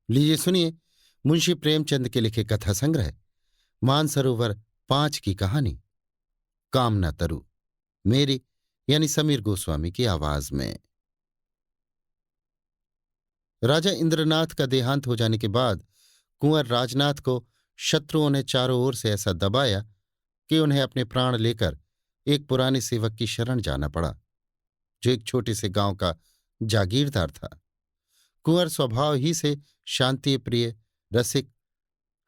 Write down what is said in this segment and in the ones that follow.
लीजिए सुनिए मुंशी प्रेमचंद के लिखे कथा संग्रह मानसरोवर 5 की कहानी कामना तरु, मेरी यानी समीर गोस्वामी की आवाज में। राजा इंद्रनाथ का देहांत हो जाने के बाद कुंवर राजनाथ को शत्रुओं ने चारों ओर से ऐसा दबाया कि उन्हें अपने प्राण लेकर एक पुराने सेवक की शरण जाना पड़ा, जो एक छोटे से गांव का जागीरदार था। कुंवर स्वभाव ही से शांति प्रिय, रसिक,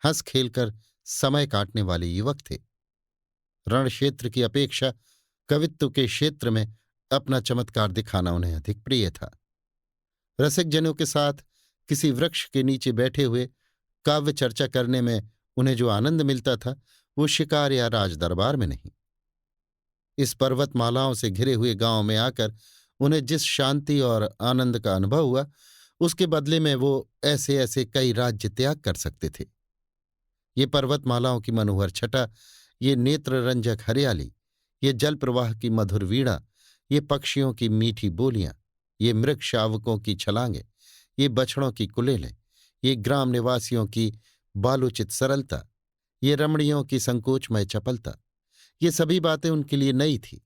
हंस खेलकर समय काटने वाले युवक थे। रण क्षेत्र की अपेक्षा कवित्व के क्षेत्र में अपना चमत्कार दिखाना उन्हें अधिक प्रिय था। रसिक जनों के साथ किसी वृक्ष के नीचे बैठे हुए काव्य चर्चा करने में उन्हें जो आनंद मिलता था, वो शिकार या राजदरबार में नहीं। इस पर्वतमालाओं से घिरे हुए गांव में आकर उन्हें जिस शांति और आनंद का अनुभव हुआ, उसके बदले में वो ऐसे ऐसे कई राज्य त्याग कर सकते थे। ये पर्वतमालाओं की मनोहर छटा, ये नेत्ररंजक हरियाली, ये जल प्रवाह की मधुर वीणा, ये पक्षियों की मीठी बोलियां, ये मृग शावकों की छलांगे, ये बछड़ों की कुलेलें, ये ग्राम निवासियों की बालोचित सरलता, ये रमणियों की संकोचमय चपलता, ये सभी बातें उनके लिए नई थी।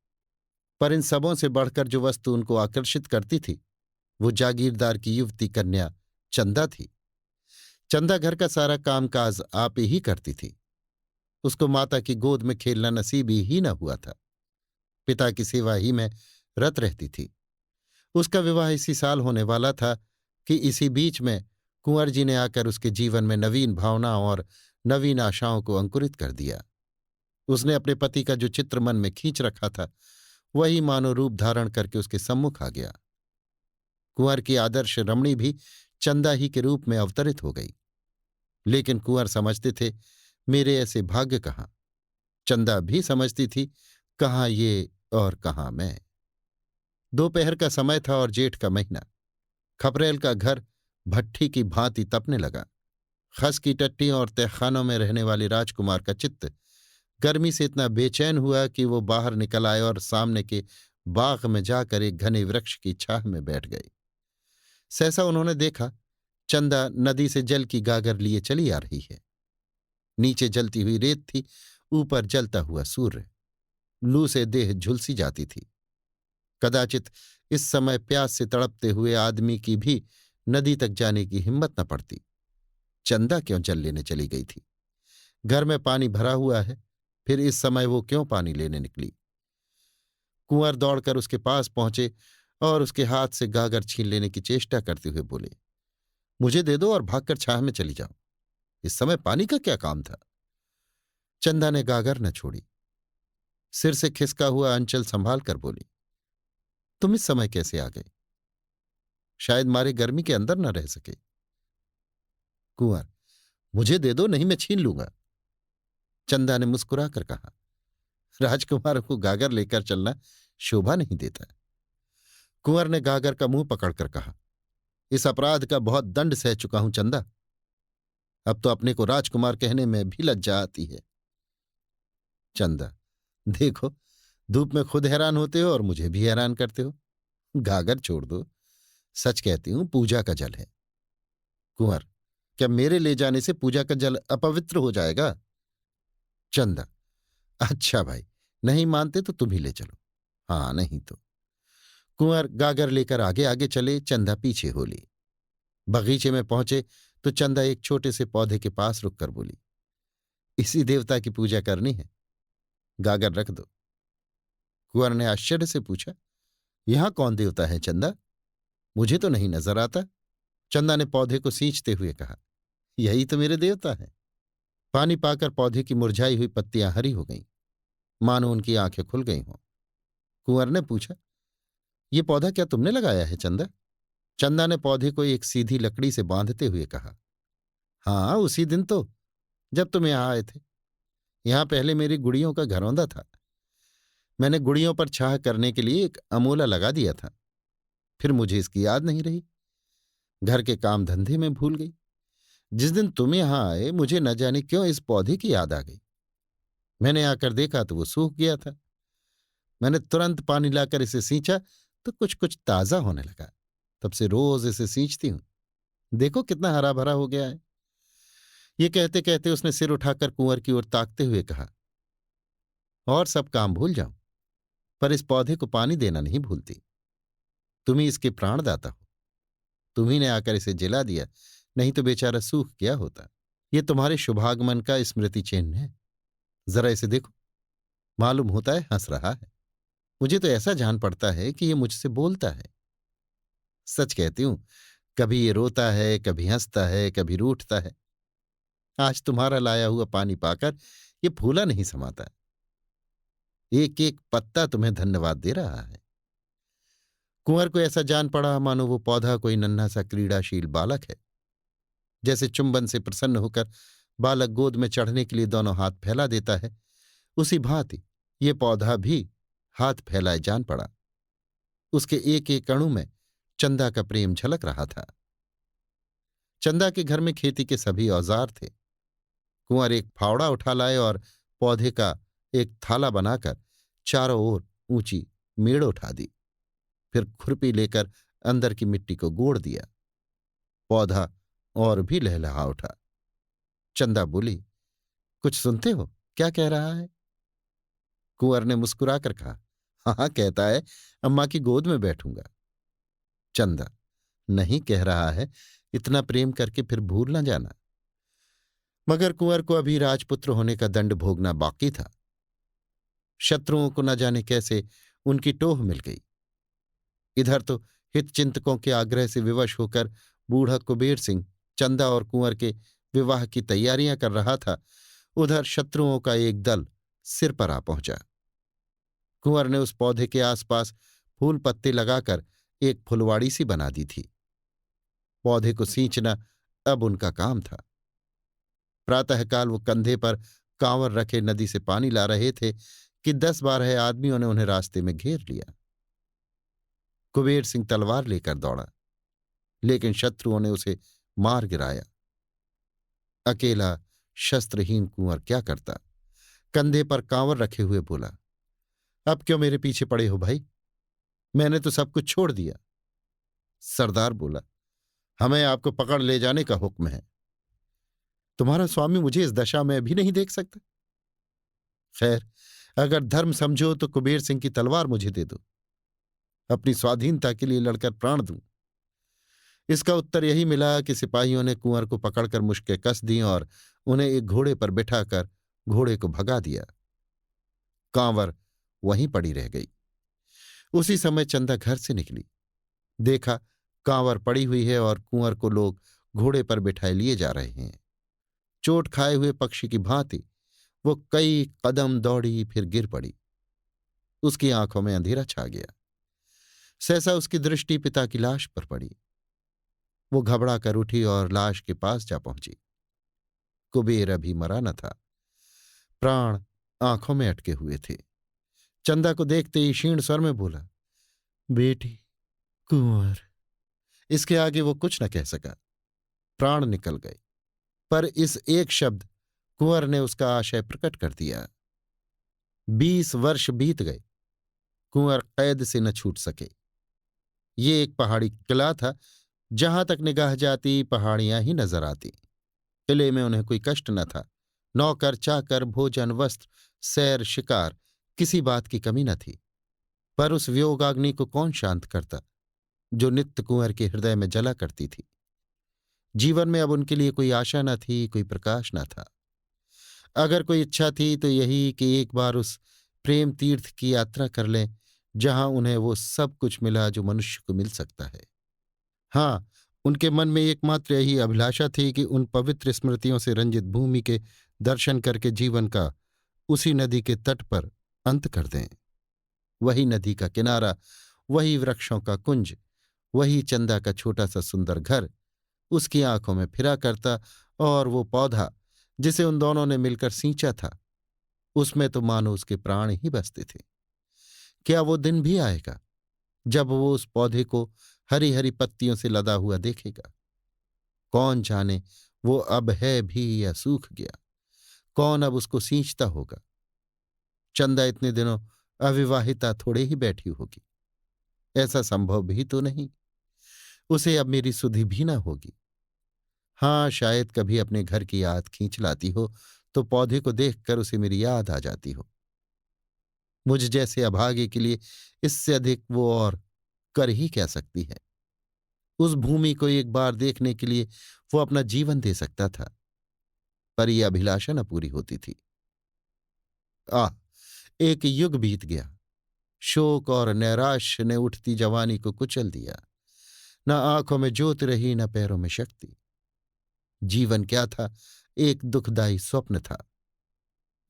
पर इन सबों से बढ़कर जो वस्तु उनको आकर्षित करती थी, वो जागीरदार की युवती कन्या चंदा थी। चंदा घर का सारा कामकाज आप ही करती थी। उसको माता की गोद में खेलना नसीब ही न हुआ था। पिता की सेवा ही में रत रहती थी। उसका विवाह इसी साल होने वाला था कि इसी बीच में कुंवर जी ने आकर उसके जीवन में नवीन भावनाओं और नवीन आशाओं को अंकुरित कर दिया। उसने अपने पति का जो चित्र मन में खींच रखा था, वही मानो रूप धारण करके उसके सम्मुख आ गया। कुंवर की आदर्श रमणी भी चंदा ही के रूप में अवतरित हो गई। लेकिन कुंवर समझते थे, मेरे ऐसे भाग्य कहाँ। चंदा भी समझती थी, कहाँ ये और कहाँ मैं। दोपहर का समय था और जेठ का महीना। खपरेल का घर भट्ठी की भांति तपने लगा। खस की टट्टियों और तहखानों में रहने वाले राजकुमार का चित्त गर्मी से इतना बेचैन हुआ कि वो बाहर निकल आए और सामने के बाग में जाकर एक घने वृक्ष की छाह में बैठ गए। सहसा उन्होंने देखा, चंदा नदी से जल की गागर लिए चली आ रही है। नीचे जलती हुई रेत थी, ऊपर जलता हुआ सूर्य। लू से देह झुलसी जाती थी। कदाचित इस समय प्यास से तड़पते हुए आदमी की भी नदी तक जाने की हिम्मत न पड़ती। चंदा क्यों जल लेने चली गई थी? घर में पानी भरा हुआ है, फिर इस समय वो क्यों पानी लेने निकली? कुंवर दौड़कर उसके पास पहुंचे और उसके हाथ से गागर छीन लेने की चेष्टा करते हुए बोले, मुझे दे दो और भागकर छाह में चली जाओ। इस समय पानी का क्या काम था? चंदा ने गागर न छोड़ी। सिर से खिसका हुआ अंचल संभाल कर बोली, तुम इस समय कैसे आ गए? शायद मारे गर्मी के अंदर न रह सके। कुंवर, मुझे दे दो, नहीं मैं छीन लूंगा। चंदा ने मुस्कुराकर कहा, राजकुमार को गागर लेकर चलना शोभा नहीं देता। कुंवर ने गागर का मुंह पकड़कर कहा, इस अपराध का बहुत दंड सह चुका हूं चंदा। अब तो अपने को राजकुमार कहने में भी लज्जा आती है। चंदा, देखो, धूप में खुद हैरान होते हो और मुझे भी हैरान करते हो। गागर छोड़ दो, सच कहती हूं, पूजा का जल है। कुंवर, क्या मेरे ले जाने से पूजा का जल अपवित्र हो जाएगा? चंदा, अच्छा भाई, नहीं मानते तो तुम ही ले चलो। हाँ, नहीं तो। कुंवर गागर लेकर आगे आगे चले, चंदा पीछे हो ली। बगीचे में पहुंचे तो चंदा एक छोटे से पौधे के पास रुककर बोली, इसी देवता की पूजा करनी है, गागर रख दो। कुंवर ने आश्चर्य से पूछा, यहां कौन देवता है चंदा? मुझे तो नहीं नजर आता। चंदा ने पौधे को सींचते हुए कहा, यही तो मेरे देवता हैं। पानी पाकर पौधे की मुरझाई हुई पत्तियां हरी हो गईं, मानो उनकी आंखें खुल गई हों। कुंवर ने पूछा, ये पौधा क्या तुमने लगाया है चंदा? चंदा ने पौधे को एक सीधी लकड़ी से बांधते हुए कहा, हाँ, उसी दिन तो, जब तुम यहां आए थे। यहां पहले मेरी गुड़ियों का घरौंदा था। मैंने गुड़ियों पर छाह करने के लिए एक अमोला लगा दिया था। फिर मुझे इसकी याद नहीं रही, घर के काम धंधे में भूल गई। जिस दिन तुम यहां आए, मुझे न जाने क्यों इस पौधे की याद आ गई। मैंने आकर देखा तो वो सूख गया था। मैंने तुरंत पानी लाकर इसे सींचा तो कुछ कुछ ताजा होने लगा। तब से रोज इसे सींचती हूं। देखो कितना हरा भरा हो गया है। ये कहते कहते उसने सिर उठाकर कुंवर की ओर ताकते हुए कहा, और सब काम भूल जाऊं, पर इस पौधे को पानी देना नहीं भूलती। तुम ही इसके प्राणदाता हो। तुम्ही ने आकर इसे जिला दिया, नहीं तो बेचारा सूख गया होता। ये तुम्हारे शुभागमन का स्मृति चिन्ह है। जरा इसे देखो, मालूम होता है हंस रहा है। मुझे तो ऐसा जान पड़ता है कि ये मुझसे बोलता है। सच कहती हूं, कभी ये रोता है, कभी हंसता है, कभी रूठता है। आज तुम्हारा लाया हुआ पानी पाकर ये फूला नहीं समाता। एक एक पत्ता तुम्हें धन्यवाद दे रहा है। कुंवर को ऐसा जान पड़ा मानो वो पौधा कोई नन्हा सा क्रीड़ाशील बालक है। जैसे चुंबन से प्रसन्न होकर बालक गोद में चढ़ने के लिए दोनों हाथ फैला देता है, उसी भांति ये पौधा भी हाथ फैलाए जान पड़ा। उसके एक एक अणु में चंदा का प्रेम झलक रहा था। चंदा के घर में खेती के सभी औजार थे। कुंवर एक फावड़ा उठा लाए और पौधे का एक थाला बनाकर चारों ओर ऊंची मेड़ उठा दी। फिर खुरपी लेकर अंदर की मिट्टी को गोड़ दिया। पौधा और भी लहलहा उठा। चंदा बोली, कुछ सुनते हो? क्या कह रहा है? कुंवर ने मुस्कुराकर कहा, हाँ हाँ, कहता है अम्मा की गोद में बैठूंगा। चंदा, नहीं कह रहा है इतना प्रेम करके फिर भूल न जाना। मगर कुंवर को अभी राजपुत्र होने का दंड भोगना बाकी था। शत्रुओं को न जाने कैसे उनकी टोह मिल गई। इधर तो हितचिंतकों के आग्रह से विवश होकर बूढ़ा कुबेर सिंह चंदा और कुंवर के विवाह की तैयारियां कर रहा था, उधर शत्रुओं का एक दल सिर पर आ पहुंचा। कुंवर ने उस पौधे के आसपास फूल पत्ते लगाकर एक फुलवाड़ी सी बना दी थी। पौधे को सींचना अब उनका काम था। प्रातःकाल वो कंधे पर कांवर रखे नदी से पानी ला रहे थे कि 10-12 आदमियों ने उन्हें रास्ते में घेर लिया। कुबेर सिंह तलवार लेकर दौड़ा, लेकिन शत्रुओं ने उसे मार गिराया। अकेला शस्त्रहीन कुंवर क्या करता? कंधे पर कांवर रखे हुए बोला, अब क्यों मेरे पीछे पड़े हो भाई? मैंने तो सब कुछ छोड़ दिया। सरदार बोला, हमें आपको पकड़ ले जाने का हुक्म है। तुम्हारा स्वामी मुझे इस दशा में भी नहीं देख सकता? खैर, अगर धर्म समझो तो कुबेर सिंह की तलवार मुझे दे दो। अपनी स्वाधीनता के लिए लड़कर प्राण दूं। इसका उत्तर यही मिला कि सिपाहियों ने कुंवर को पकड़कर मुश्कें कस दी और उन्हें एक घोड़े पर बिठाकर घोड़े को भगा दिया। कांवर वहीं पड़ी रह गई। उसी समय चंदा घर से निकली। देखा कांवर पड़ी हुई है और कुंवर को लोग घोड़े पर बिठाए लिए जा रहे हैं। चोट खाए हुए पक्षी की भांति वो कई कदम दौड़ी, फिर गिर पड़ी। उसकी आंखों में अंधेरा छा गया। सहसा उसकी दृष्टि पिता की लाश पर पड़ी। वो घबरा कर उठी और लाश के पास जा पहुंची। कुबेर अभी मरा न था, प्राण आंखों में अटके हुए थे। चंदा को देखते ही क्षीण स्वर में बोला, बेटी कुंवर। इसके आगे वो कुछ न कह सका। प्राण निकल गए, पर इस एक शब्द कुंवर ने उसका आशय प्रकट कर दिया। 20 वर्ष बीत गए, कुंवर कैद से न छूट सके। ये एक पहाड़ी किला था। जहां तक निगाह जाती पहाड़ियां ही नजर आती। किले में उन्हें कोई कष्ट न था। नौकर चाकर, भोजन, वस्त्र, सैर, शिकार, किसी बात की कमी न थी। पर उस वियोगाग्नि को कौन शांत करता जो नित्य कुंवर के हृदय में जला करती थी। जीवन में अब उनके लिए कोई आशा न थी, कोई प्रकाश न था। अगर कोई इच्छा थी तो यही कि एक बार उस प्रेम तीर्थ की यात्रा कर लें जहां उन्हें वो सब कुछ मिला जो मनुष्य को मिल सकता है। हाँ, उनके मन में एकमात्र यही अभिलाषा थी कि उन पवित्र स्मृतियों से रंजित भूमि के दर्शन करके जीवन का उसी नदी के तट पर अंत कर दें। वही नदी का किनारा, वही वृक्षों का कुंज, वही चंदा का छोटा सा सुंदर घर उसकी आंखों में फिरा करता, और वो पौधा जिसे उन दोनों ने मिलकर सींचा था, उसमें तो मानो उसके प्राण ही बसते थे। क्या वो दिन भी आएगा जब वो उस पौधे को हरी हरी पत्तियों से लदा हुआ देखेगा? कौन जाने वो अब है भी या सूख गया। कौन अब उसको सींचता होगा? चंदा इतने दिनों अविवाहिता थोड़े ही बैठी होगी। ऐसा संभव भी तो नहीं। उसे अब मेरी सुधि भी न होगी। हाँ, शायद कभी अपने घर की याद खींच लाती हो तो पौधे को देखकर उसे मेरी याद आ जाती हो। मुझ जैसे अभागे के लिए इससे अधिक वो और कर ही क्या सकती है। उस भूमि को एक बार देखने के लिए वो अपना जीवन दे सकता था, पर यह अभिलाषा न पूरी होती थी। आह, एक युग बीत गया। शोक और नैराश्य ने उठती जवानी को कुचल दिया। न आंखों में ज्योति रही, न पैरों में शक्ति। जीवन क्या था? एक दुखदायी स्वप्न था।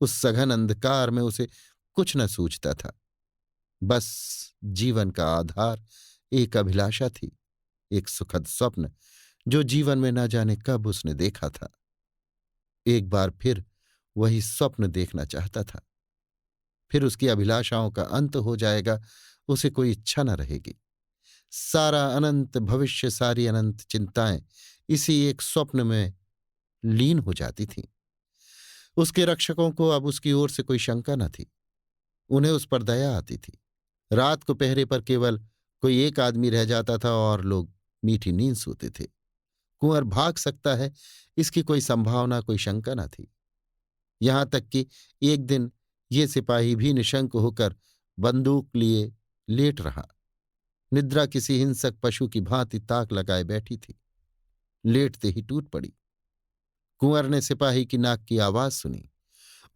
उस सघन अंधकार में उसे कुछ न सूझता था। बस जीवन का आधार एक अभिलाषा थी, एक सुखद स्वप्न जो जीवन में न जाने कब उसने देखा था। एक बार फिर वही स्वप्न देखना चाहता था। फिर उसकी अभिलाषाओं का अंत हो जाएगा, उसे कोई इच्छा न रहेगी। सारा अनंत भविष्य, सारी अनंत चिंताएं इसी एक स्वप्न में लीन हो जाती थीं। उसके रक्षकों को अब उसकी ओर से कोई शंका न थी। उन्हें उस पर दया आती थी। रात को पहरे पर केवल कोई एक आदमी रह जाता था और लोग मीठी नींद सोते थे। कुंवर भाग सकता है, इसकी कोई संभावना, कोई शंका न थी। यहां तक कि एक दिन ये सिपाही भी निशंक होकर बंदूक लिए लेट रहा। निद्रा किसी हिंसक पशु की भांति ताक लगाए बैठी थी, लेटते ही टूट पड़ी। कुंवर ने सिपाही की नाक की आवाज सुनी।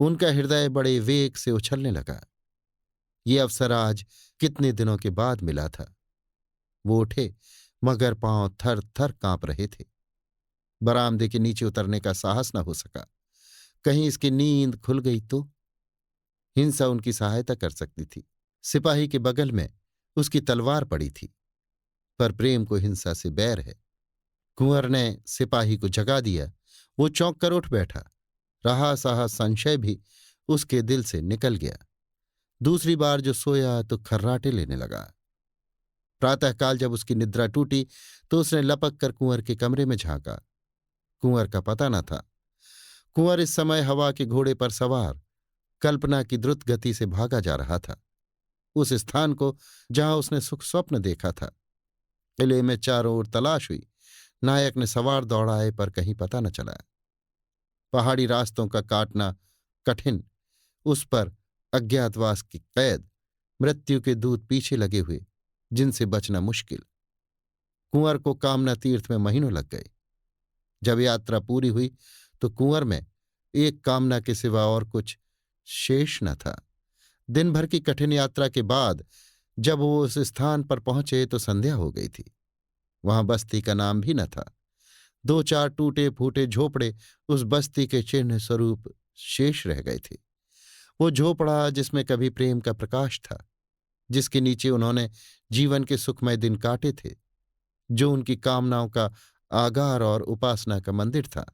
उनका हृदय बड़े वेग से उछलने लगा। ये अवसर आज कितने दिनों के बाद मिला था। वो उठे, मगर पांव थर थर कांप रहे थे। बरामदे के नीचे उतरने का साहस न हो सका। कहीं इसकी नींद खुल गई तो हिंसा उनकी सहायता कर सकती थी। सिपाही के बगल में उसकी तलवार पड़ी थी, पर प्रेम को हिंसा से बैर है। कुंवर ने सिपाही को जगा दिया। वो चौंक कर उठ बैठा। रहा सहा संशय भी उसके दिल से निकल गया। दूसरी बार जो सोया तो खर्राटे लेने लगा। प्रातःकाल जब उसकी निद्रा टूटी तो उसने लपक कर कुंवर के कमरे में झांका। कुंवर का पता न था। कुंवर इस समय हवा के घोड़े पर सवार कल्पना की द्रुत गति से भागा जा रहा था, उस स्थान को जहां उसने सुख स्वप्न देखा था। किले में चारों ओर तलाश हुई। नायक ने सवार दौड़ाए, पर कहीं पता न चला। पहाड़ी रास्तों का काटना कठिन, उस पर अज्ञातवास की कैद, मृत्यु के दूत पीछे लगे हुए, जिनसे बचना मुश्किल। कुंवर को कामना तीर्थ में महीनों लग गए। जब यात्रा पूरी हुई तो कुंवर में एक कामना के सिवा और कुछ शेष न था। दिन भर की कठिन यात्रा के बाद जब वो उस स्थान पर पहुंचे तो संध्या हो गई थी। वहां बस्ती का नाम भी न था। दो चार टूटे फूटे झोपड़े उस बस्ती के चिन्ह स्वरूप शेष रह गए थे। वो झोपड़ा जिसमें कभी प्रेम का प्रकाश था, जिसके नीचे उन्होंने जीवन के सुखमय दिन काटे थे, जो उनकी कामनाओं का आगार और उपासना का मंदिर था,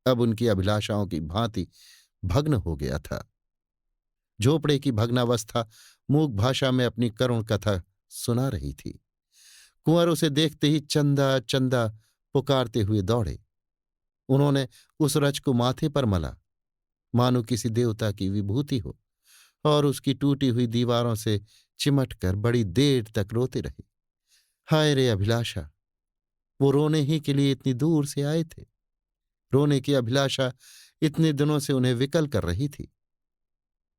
अब उनकी अभिलाषाओं की भांति भग्न हो गया था। झोपड़े की भग्नावस्था मूक भाषा में अपनी करुण कथा सुना रही थी। कुंवर उसे देखते ही चंदा चंदा पुकारते हुए दौड़े। उन्होंने उस रच को माथे पर मला, मानो किसी देवता की विभूति हो, और उसकी टूटी हुई दीवारों से चिमट कर बड़ी देर तक रोते रहे। हाय रे अभिलाषा! वो रोने ही के लिए इतनी दूर से आए थे। रोने की अभिलाषा इतने दिनों से उन्हें विकल कर रही थी,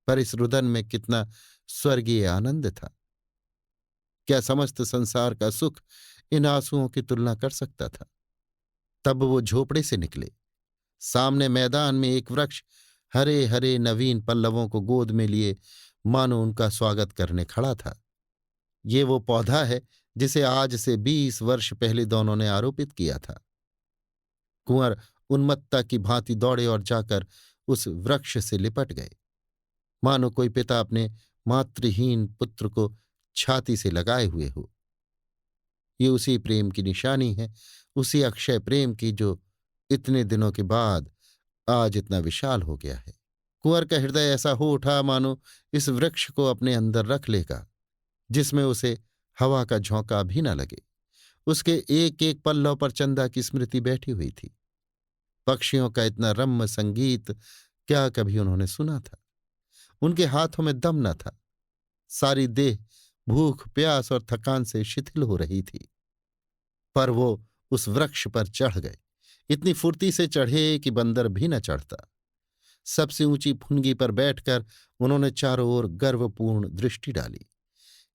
पर इस रुदन में कितना स्वर्गीय आनंद था। क्या समस्त संसार का सुख इन आंसुओं की तुलना कर सकता था? तब वो झोपड़े से निकले। सामने मैदान में एक वृक्ष हरे हरे नवीन पल्लवों को गोद में लिए मानो उनका स्वागत करने खड़ा था। ये वो पौधा है जिसे आज से 20 वर्ष पहले दोनों ने आरोपित किया था। कुंवर उन्मत्ता की भांति दौड़े और जाकर उस वृक्ष से लिपट गए, मानो कोई पिता अपने मातृहीन पुत्र को छाती से लगाए हुए हो। ये उसी प्रेम की निशानी है, उसी अक्षय प्रेम की, जो इतने दिनों के बाद आज इतना विशाल हो गया है। कुंवर का हृदय ऐसा हो उठा मानो इस वृक्ष को अपने अंदर रख लेगा, जिसमें उसे हवा का झोंका भी न लगे। उसके एक एक पल्लव पर चंदा की स्मृति बैठी हुई थी। पक्षियों का इतना रम्य संगीत क्या कभी उन्होंने सुना था? उनके हाथों में दम न था। सारी देह भूख प्यास और थकान से शिथिल हो रही थी, पर वो उस वृक्ष पर चढ़ गए। इतनी फुर्ती से चढ़े कि बंदर भी न चढ़ता। सबसे ऊंची फुनगी पर बैठकर उन्होंने चारों ओर गर्वपूर्ण दृष्टि डाली।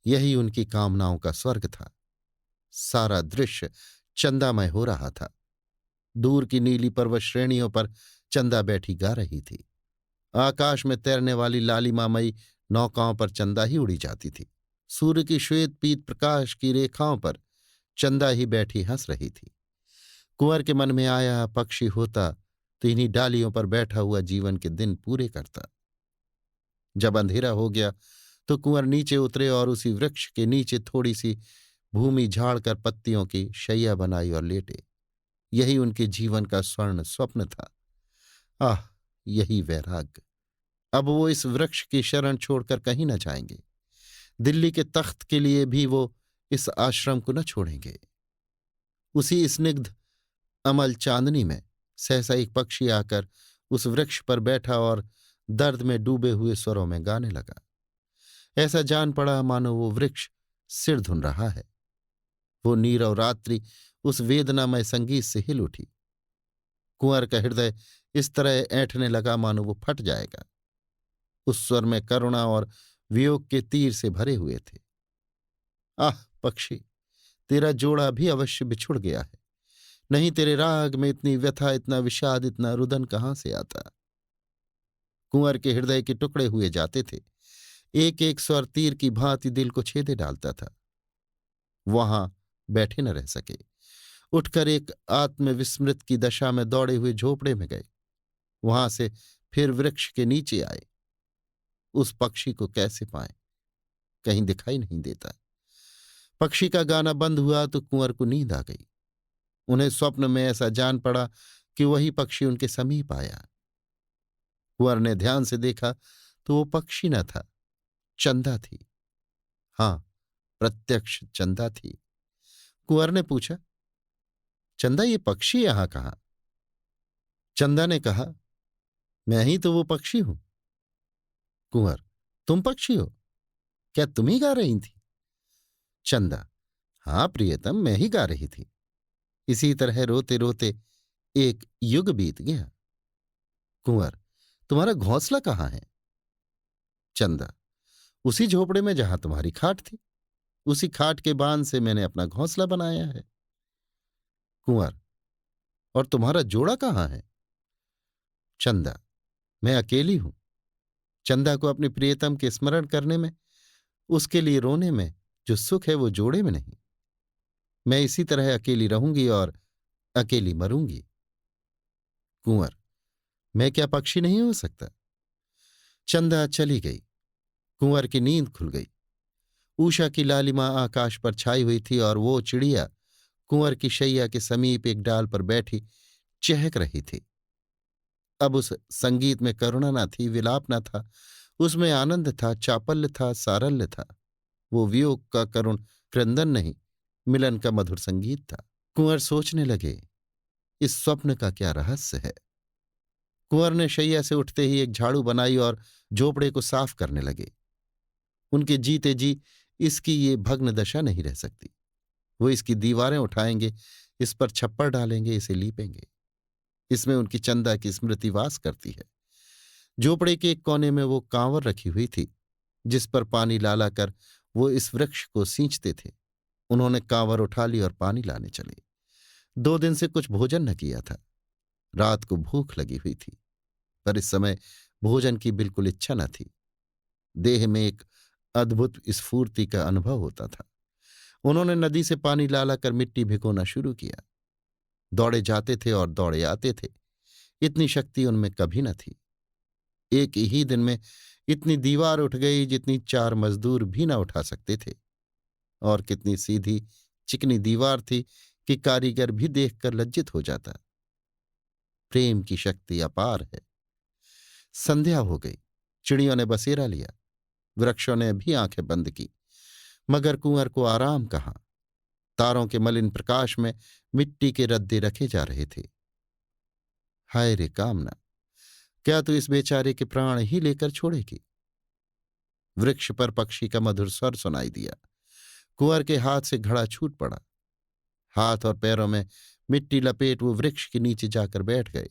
यही उनकी कामनाओं का स्वर्ग था। सारा दृश्य चंदामय हो रहा था। दूर की नीली पर्वत श्रेणियों पर चंदा बैठी गा रही थी। आकाश में तैरने वाली लालिमामयी नौकाओं पर चंदा ही उड़ी जाती थी। सूर्य की श्वेत पीत प्रकाश की रेखाओं पर चंदा ही बैठी हंस रही थी। कुंवर के मन में आया, पक्षी होता तो इन्हीं डालियों पर बैठा हुआ जीवन के दिन पूरे करता। जब अंधेरा हो गया तो कुंवर नीचे उतरे और उसी वृक्ष के नीचे थोड़ी सी भूमि झाड़कर पत्तियों की शैया बनाई और लेटे। यही उनके जीवन का स्वर्ण स्वप्न था। आह, यही वैराग्य! अब वो इस वृक्ष की शरण छोड़कर कहीं न जाएंगे। दिल्ली के तख्त के लिए भी वो इस आश्रम को न छोड़ेंगे। उसी स्निग्ध अमल चांदनी में सहसा एक पक्षी आकर उस वृक्ष पर बैठा और दर्द में डूबे हुए स्वरों में गाने लगा। ऐसा जान पड़ा मानो वो वृक्ष सिर धुन रहा है। वो नीरव रात्रि उस वेदनामय संगीत से हिल उठी। कुंवर का हृदय इस तरह ऐंठने लगा मानो वो फट जाएगा। उस स्वर में करुणा और वियोग के तीर से भरे हुए थे। आह पक्षी, तेरा जोड़ा भी अवश्य बिछुड़ गया है। नहीं तेरे राग में इतनी व्यथा, इतना विषाद, इतना रुदन कहाँ से आता। कुंवर के हृदय के टुकड़े हुए जाते थे। एक एक स्वर तीर की भांति दिल को छेदे डालता था। वहां बैठे न रह सके। उठकर एक आत्मविस्मृत की दशा में दौड़े हुए झोपड़े में गए। वहां से फिर वृक्ष के नीचे आए। उस पक्षी को कैसे पाएं? कहीं दिखाई नहीं देता। पक्षी का गाना बंद हुआ तो कुंवर को नींद आ गई। उन्हें स्वप्न में ऐसा जान पड़ा कि वही पक्षी उनके समीप आया। कुंवर ने ध्यान से देखा तो वो पक्षी न था, चंदा थी। हां, प्रत्यक्ष चंदा थी। कुंवर ने पूछा, चंदा, ये पक्षी यहां कहां? चंदा ने कहा, मैं ही तो वो पक्षी हूं। कुंवर, तुम पक्षी हो? क्या तुम ही गा रही थी? चंदा, हां प्रियतम, मैं ही गा रही थी। इसी तरह रोते रोते एक युग बीत गया। कुंवर, तुम्हारा घोंसला कहाँ है? चंदा, उसी झोपड़े में जहां तुम्हारी खाट थी। उसी खाट के बांध से मैंने अपना घोंसला बनाया है। कुंवर, और तुम्हारा जोड़ा कहाँ है? चंदा, मैं अकेली हूं। चंदा को अपने प्रियतम के स्मरण करने में, उसके लिए रोने में जो सुख है वो जोड़े में नहीं। मैं इसी तरह अकेली रहूंगी और अकेली मरूंगी। कुंवर, मैं क्या पक्षी नहीं हो सकता? चंदा चली गई। कुंवर की नींद खुल गई। उषा की लालिमा आकाश पर छाई हुई थी और वो चिड़िया कुंवर की शैया के समीप एक डाल पर बैठी चहक रही थी। अब उस संगीत में करुणा न थी, विलाप न था। उसमें आनंद था, चापल्य था, सारल्य था। वो वियोग का करुण क्रंदन नहीं, मिलन का मधुर संगीत था। कुंवर सोचने लगे, इस स्वप्न का क्या रहस्य है। कुंवर ने शैया से उठते ही एक झाड़ू बनाई और झोपड़े को साफ करने लगे। उनके जीते जी इसकी ये भग्न दशा नहीं रह सकती। वो इसकी दीवारें उठाएंगे, इस पर छप्पर डालेंगे, इसे लीपेंगे। इसमें उनकी चंदा की स्मृति वास करती है। झोपड़े के एक कोने में वो कांवर रखी हुई थी, जिस पर पानी ला लाकर वो इस वृक्ष को सींचते थे। उन्होंने कांवर उठा ली और पानी लाने चले। 2 दिन से कुछ भोजन न किया था। रात को भूख लगी हुई थी, पर इस समय भोजन की बिल्कुल इच्छा न थी। देह में एक अद्भुत स्फूर्ति का अनुभव होता था। उन्होंने नदी से पानी ला लाकर मिट्टी भिगोना शुरू किया। दौड़े जाते थे और दौड़े आते थे। इतनी शक्ति उनमें कभी न थी। एक ही दिन में इतनी दीवार उठ गई जितनी 4 मजदूर भी न उठा सकते थे। और कितनी सीधी चिकनी दीवार थी कि कारीगर भी देखकर लज्जित हो जाता। प्रेम की शक्ति अपार है। संध्या हो गई। चिड़ियों ने बसेरा लिया। वृक्षों ने भी आंखें बंद की, मगर कुंवर को आराम कहाँ। तारों के मलिन प्रकाश में मिट्टी के रद्दे रखे जा रहे थे। हाय रे कामना, क्या तू इस बेचारे के प्राण ही लेकर छोड़ेगी? वृक्ष पर पक्षी का मधुर स्वर सुनाई दिया। कुंवर के हाथ से घड़ा छूट पड़ा। हाथ और पैरों में मिट्टी लपेट वो वृक्ष के नीचे जाकर बैठ गए।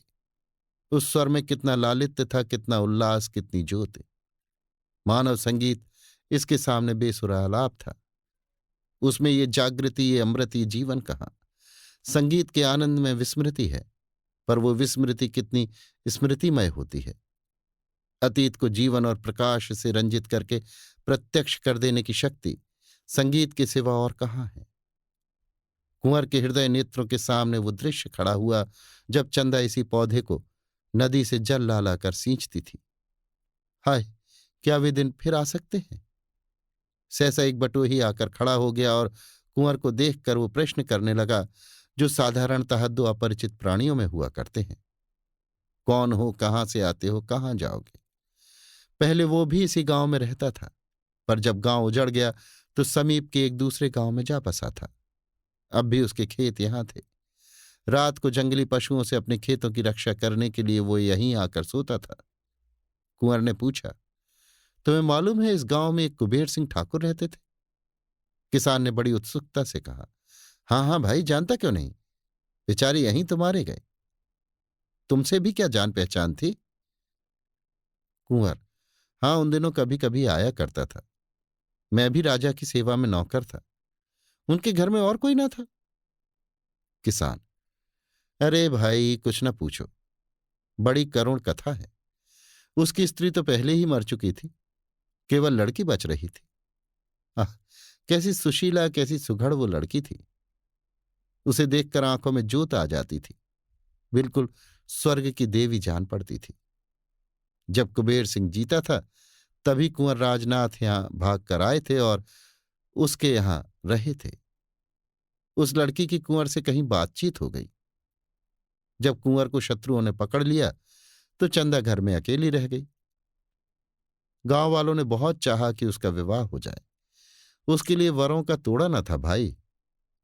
उस स्वर में कितना लालित्य था, कितना उल्लास, कितनी ज्योति! मानव संगीत इसके सामने बेसुरा आलाप था। उसमें ये जागृति, ये अमृत, ये जीवन कहाँ? संगीत के आनंद में विस्मृति है, पर वो विस्मृति कितनी स्मृतिमय होती है। अतीत को जीवन और प्रकाश से रंजित करके प्रत्यक्ष कर देने की शक्ति संगीत के सिवा और कहाँ है? कुंवर के हृदय नेत्रों के सामने वो दृश्य खड़ा हुआ जब चंदा इसी पौधे को नदी से जल ला लाकर सींचती थी। हाय, क्या वे दिन फिर आ सकते हैं? सहसा एक बटोही आकर खड़ा हो गया और कुंवर को देखकर वो प्रश्न करने लगा जो साधारणतः दो अपरिचित प्राणियों में हुआ करते हैं। कौन हो, कहाँ से आते हो, कहाँ जाओगे? पहले वो भी इसी गांव में रहता था, पर जब गांव उजड़ गया तो समीप के एक दूसरे गांव में जा बसा था। अब भी उसके खेत यहां थे। रात को जंगली पशुओं से अपने खेतों की रक्षा करने के लिए वो यहीं आकर सोता था। कुंवर ने पूछा, तुम्हें मालूम है इस गांव में एक कुबेर सिंह ठाकुर रहते थे? किसान ने बड़ी उत्सुकता से कहा, हाँ हाँ भाई, जानता क्यों नहीं। बेचारे यहीं तो मारे गए। तुमसे भी क्या जान पहचान थी? कुंवर, हाँ, उन दिनों कभी कभी आया करता था। मैं भी राजा की सेवा में नौकर था। उनके घर में और कोई ना था? किसान, अरे भाई, कुछ न पूछो। बड़ी करुण कथा है। उसकी स्त्री तो पहले ही मर चुकी थी, केवल लड़की बच रही थी। आह, कैसी सुशीला, कैसी सुघड़ वो लड़की थी! उसे देखकर आंखों में ज्योत आ जाती थी। बिल्कुल स्वर्ग की देवी जान पड़ती थी। जब कुबेर सिंह जीता था तभी कुंवर राजनाथ यहां भाग कर आए थे और उसके यहां रहे थे। उस लड़की की कुंवर से कहीं बातचीत हो गई। जब कुंवर को शत्रुओं ने पकड़ लिया तो चंदा घर में अकेली रह गई। गांव वालों ने बहुत चाहा कि उसका विवाह हो जाए। उसके लिए वरों का तोड़ा न था भाई।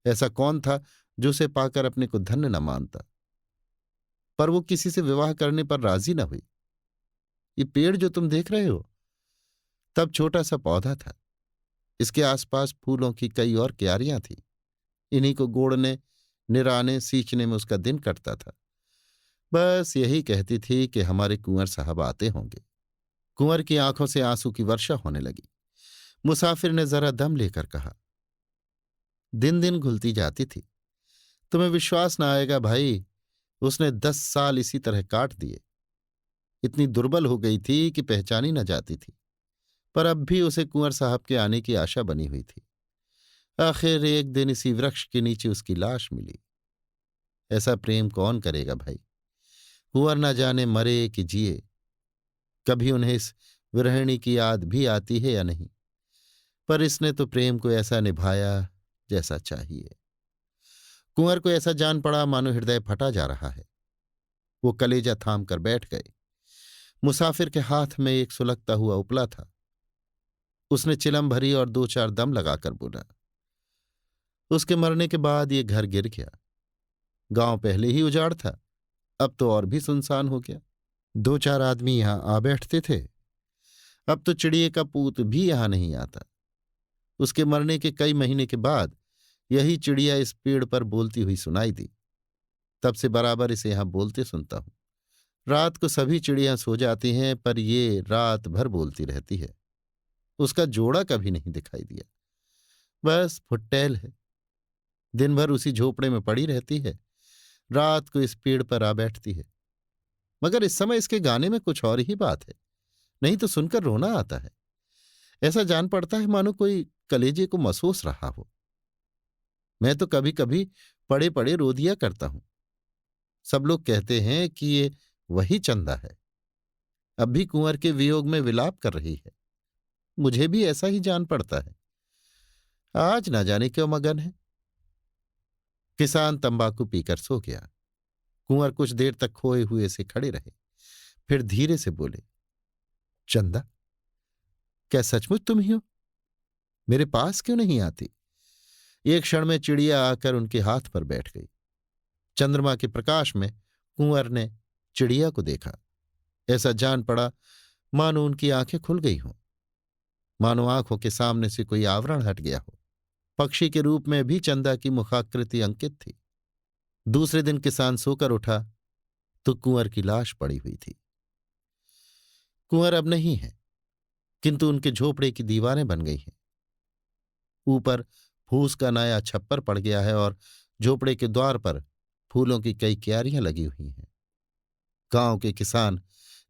ऐसा कौन था जो उसे पाकर अपने को धन्य न मानता? पर वो किसी से विवाह करने पर राजी न हुई। ये पेड़ जो तुम देख रहे हो, तब छोटा सा पौधा था। इसके आसपास फूलों की कई और क्यारियां थीं। इन्हीं को गोड़ने, निराने, सींचने में उसका दिन कटता था। बस यही कहती थी कि हमारे कुंवर साहब आते होंगे। कुंवर की आंखों से आंसू की वर्षा होने लगी। मुसाफिर ने जरा दम लेकर कहा, दिन दिन घुलती जाती थी। तुम्हें विश्वास ना आएगा भाई, उसने 10 साल इसी तरह काट दिए। इतनी दुर्बल हो गई थी कि पहचानी न जाती थी। पर अब भी उसे कुंवर साहब के आने की आशा बनी हुई थी। आखिर एक दिन इसी वृक्ष के नीचे उसकी लाश मिली। ऐसा प्रेम कौन करेगा भाई? कुंवर न जाने मरे कि जिए। कभी उन्हें इस विरहिणी की याद भी आती है या नहीं? पर इसने तो प्रेम को ऐसा निभाया जैसा चाहिए। कुंवर को ऐसा जान पड़ा मानो हृदय फटा जा रहा है। वो कलेजा थाम कर बैठ गए। मुसाफिर के हाथ में एक सुलगता हुआ उपला था। उसने चिलम भरी और 2-4 दम लगाकर बोला, उसके मरने के बाद ये घर गिर गया। गांव पहले ही उजाड़ था, अब तो और भी सुनसान हो गया। 2-4 आदमी यहां आ बैठते थे, अब तो चिड़िए का पूत भी यहां नहीं आता। उसके मरने के कई महीने के बाद यही चिड़िया इस पेड़ पर बोलती हुई सुनाई दी। तब से बराबर इसे यहां बोलते सुनता हूं। रात को सभी चिड़ियां सो जाती हैं, पर ये रात भर बोलती रहती है। उसका जोड़ा कभी नहीं दिखाई दिया। बस फुट्टैल है। दिन भर उसी झोपड़े में पड़ी रहती है, रात को इस पेड़ पर आ बैठती है। मगर इस समय इसके गाने में कुछ और ही बात है, नहीं तो सुनकर रोना आता है। ऐसा जान पड़ता है मानो कोई कलेजे को महसूस रहा हो। मैं तो कभी कभी पड़े पड़े रो दिया करता हूं। सब लोग कहते हैं कि ये वही चंदा है, अब भी कुंवर के वियोग में विलाप कर रही है। मुझे भी ऐसा ही जान पड़ता है। आज ना जाने क्यों मगन है। किसान तंबाकू पीकर सो गया। कुंवर कुछ देर तक खोए हुए से खड़े रहे, फिर धीरे से बोले, चंदा, क्या सचमुच तुम ही हो? मेरे पास क्यों नहीं आती? एक क्षण में चिड़िया आकर उनके हाथ पर बैठ गई। चंद्रमा के प्रकाश में कुंवर ने चिड़िया को देखा। ऐसा जान पड़ा मानो उनकी आंखें खुल गई हों, मानो आंखों के सामने से कोई आवरण हट गया हो। पक्षी के रूप में भी चंदा की मुखाकृति अंकित थी। दूसरे दिन किसान सोकर उठा तो कुंवर की लाश पड़ी हुई थी। कुंवर अब नहीं है, किंतु उनके झोपड़े की दीवारें बन गई हैं। ऊपर फूस का नया छप्पर पड़ गया है और झोपड़े के द्वार पर फूलों की कई क्यारियां लगी हुई हैं। गांव के किसान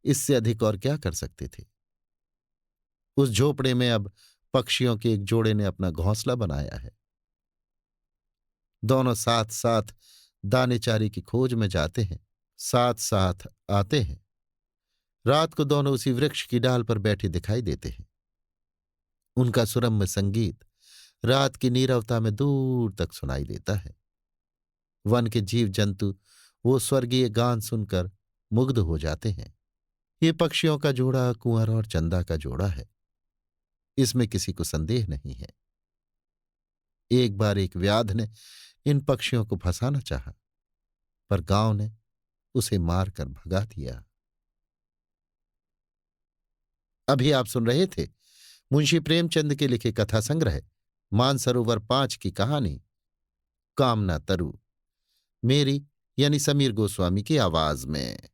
इससे अधिक और क्या कर सकते थे। उस झोपड़े में अब पक्षियों के एक जोड़े ने अपना घोंसला बनाया है। दोनों साथ साथ दाने चारे की खोज में जाते हैं, साथ साथ आते हैं। रात को दोनों उसी वृक्ष की डाल पर बैठे दिखाई देते हैं। उनका सुरम्य संगीत रात की नीरवता में दूर तक सुनाई देता है। वन के जीव जंतु वो स्वर्गीय गान सुनकर मुग्ध हो जाते हैं। ये पक्षियों का जोड़ा कुंवर और चंदा का जोड़ा है, इसमें किसी को संदेह नहीं है। एक बार एक व्याध ने इन पक्षियों को फंसाना चाहा, पर गांव ने उसे मारकर भगा दिया। अभी आप सुन रहे थे मुंशी प्रेमचंद के लिखे कथा संग्रह मानसरोवर 5 की कहानी कामना तरु, मेरी यानी समीर गोस्वामी की आवाज में।